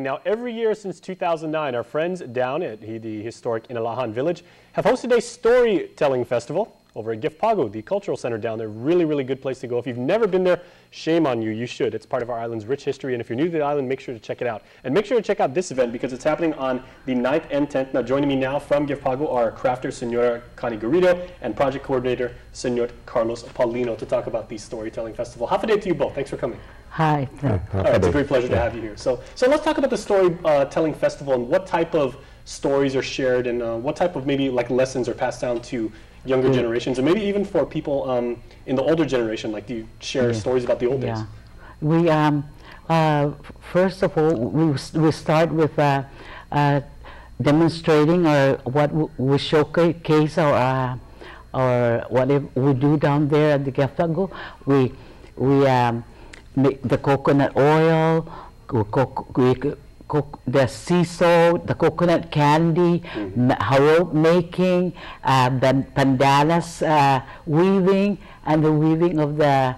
Now, every year since 2009, our friends down at the historic Inalahan Village have hosted a storytelling festival over at Gift Pago, the cultural center down there. Really, really good place to go. If you've never been there, shame on you. You should. It's part of our island's rich history. And if you're new to the island, make sure to check it out. And make sure to check out this event because it's happening on the 9th and 10th. Now, joining me now from Gift Pago are crafter Senora Connie Garrido and project coordinator Senor Carlos Paulino to talk about the storytelling festival. Half a day to you both. Thanks for coming. Hi. All right, it's a great pleasure to have you here. So let's talk about the storytelling festival and what type of stories are shared and what type of maybe like lessons are passed down to younger generations, and maybe even for people in the older generation. Like, do you share stories about the old days? We first of all we start with demonstrating what we showcase our what we do down there at the Gift Pago. We make the coconut oil, the sea salt, the coconut candy, harope making, the pandanas weaving, and the weaving of the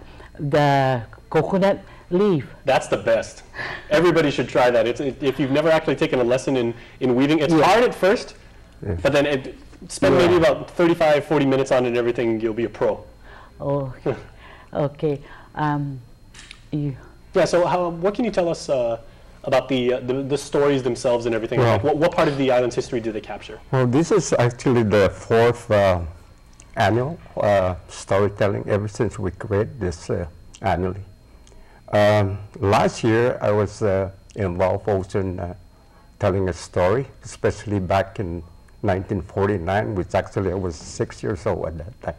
coconut leaf. That's the best. Everybody should try that. If you've never actually taken a lesson in weaving, it's hard at first, but then spend maybe about 35, 40 minutes on it and everything, you'll be a pro. Oh, okay. So what can you tell us about the stories themselves and everything? Well, like what part of the island's history do they capture? Well, this is actually the 4th annual storytelling ever since we created this annually. Last year I was involved also in telling a story, especially back in 1949, which actually I was 6 years old at that time.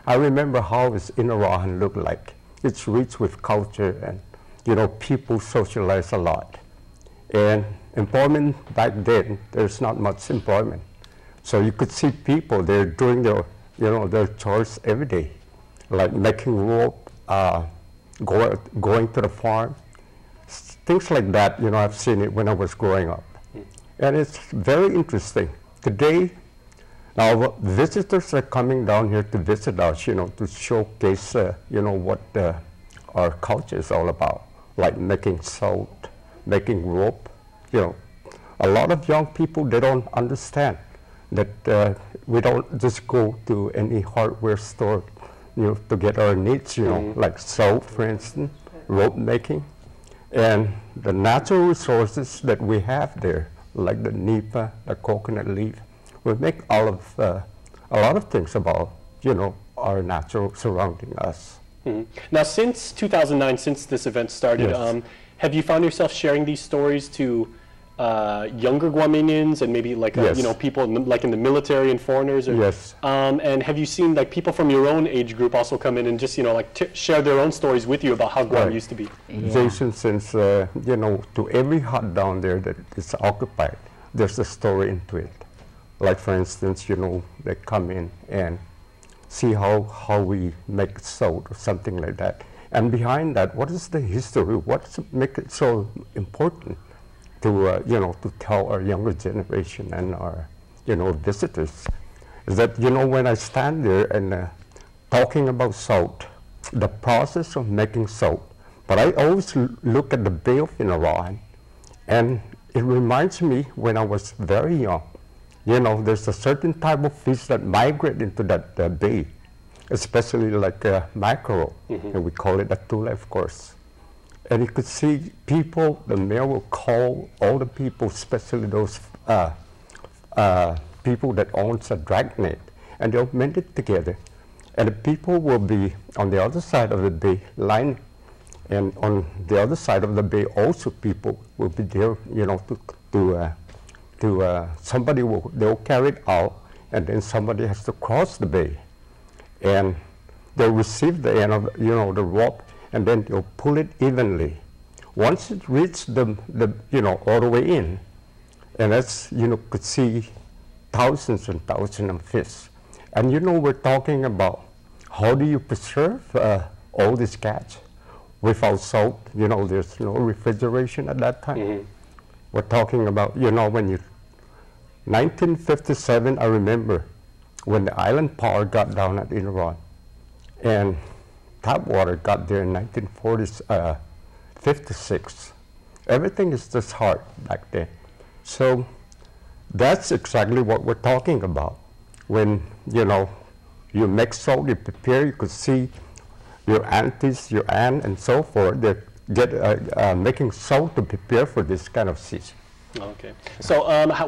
I remember how this Inalahan looked like. It's rich with culture and, people socialize a lot. And employment back then, there's not much employment. So you could see people, they're doing their chores every day, like making rope, going to the farm, things like that. I've seen it when I was growing up. And it's very interesting. Today, now visitors are coming down here to visit us, to showcase, what our culture is all about, like making salt, making rope. A lot of young people, they don't understand that we don't just go to any hardware store, to get our needs, like salt, for instance, rope making, and the natural resources that we have there, like the nipa, the coconut leaf. We make a lot of things about, our natural surrounding us. Now, since 2009, since this event started, have you found yourself sharing these stories to younger Guamanians and maybe like people in the military and foreigners? Or, yes. And have you seen like people from your own age group also come in and just share their own stories with you about how Guam used to be? Jason, since to every hut down there that is occupied, there's a story into it. Like for instance, they come in and see how we make salt or something like that. And behind that, what is the history? What makes it so important to to tell our younger generation and our visitors? Is that when I stand there and talking about salt, the process of making salt, but I always look at the Bay of Inalahan, and it reminds me when I was very young. There's a certain type of fish that migrate into that bay, especially like mackerel, and we call it atula, of course. And you could see people, the mayor will call all the people, especially those people that owns a dragnet, and they'll mend it together. And the people will be on the other side of the bay line, and on the other side of the bay also people will be there, somebody they'll carry it out, and then somebody has to cross the bay, and they'll receive the end of the rope, and then they'll pull it evenly. Once it reaches the all the way in, and that's could see thousands and thousands of fish, and we're talking about how do you preserve all this catch without salt? There's no refrigeration at that time. We're talking about when 1957, I remember when the island power got down at Inalahan, and tap water got there in 1956. Everything is just hard back then. So that's exactly what we're talking about. When, you know, you make salt, you prepare, you could see your aunties, your aunt, and so forth, they get making salt to prepare for this kind of season. Okay. So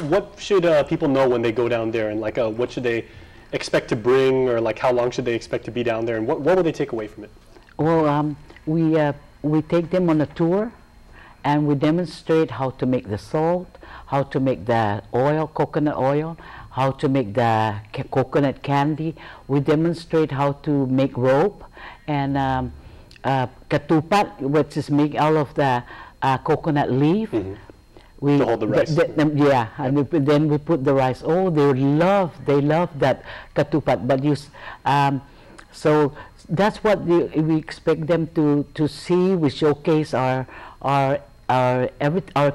what should people know when they go down there, and like what should they expect to bring, or like how long should they expect to be down there, and what will they take away from it? Well, we take them on a tour, and we demonstrate how to make the salt, how to make the oil, coconut oil, how to make the coconut candy. We demonstrate how to make rope, and ketupat, which is made out of the coconut leaf. Mm-hmm. We, to hold the rice. Yeah, and then we put the rice. Oh, they love that ketupat. But so that's what we expect them to see. We showcase our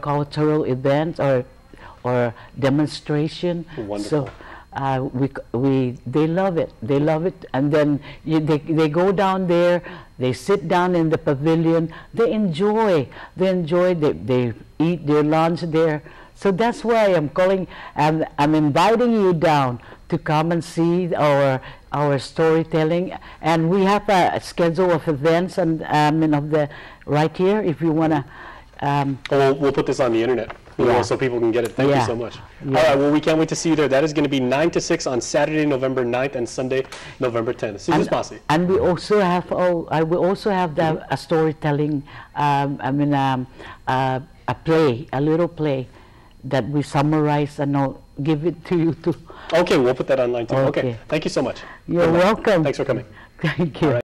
cultural events or demonstration. Wonderful. So they love it. They love it, and then they go down there. They sit down in the pavilion. They enjoy. They eat their lunch there. So that's why I'm calling. I'm inviting you down to come and see our storytelling, and we have a schedule of events and right here if you wanna. We'll put this on the internet. Yeah. So people can get it. Thank you so much. Yeah. All right, well, we can't wait to see you there. That is going to be 9 to 6 on Saturday, November 9th, and Sunday, November 10th. Susan Spassi. And we also have, I will also have a storytelling, a play, a little play that we summarize, and I'll give it to you too. Okay, we'll put that online too. Okay. Okay. Thank you so much. You're welcome. Thanks for coming. Thank you.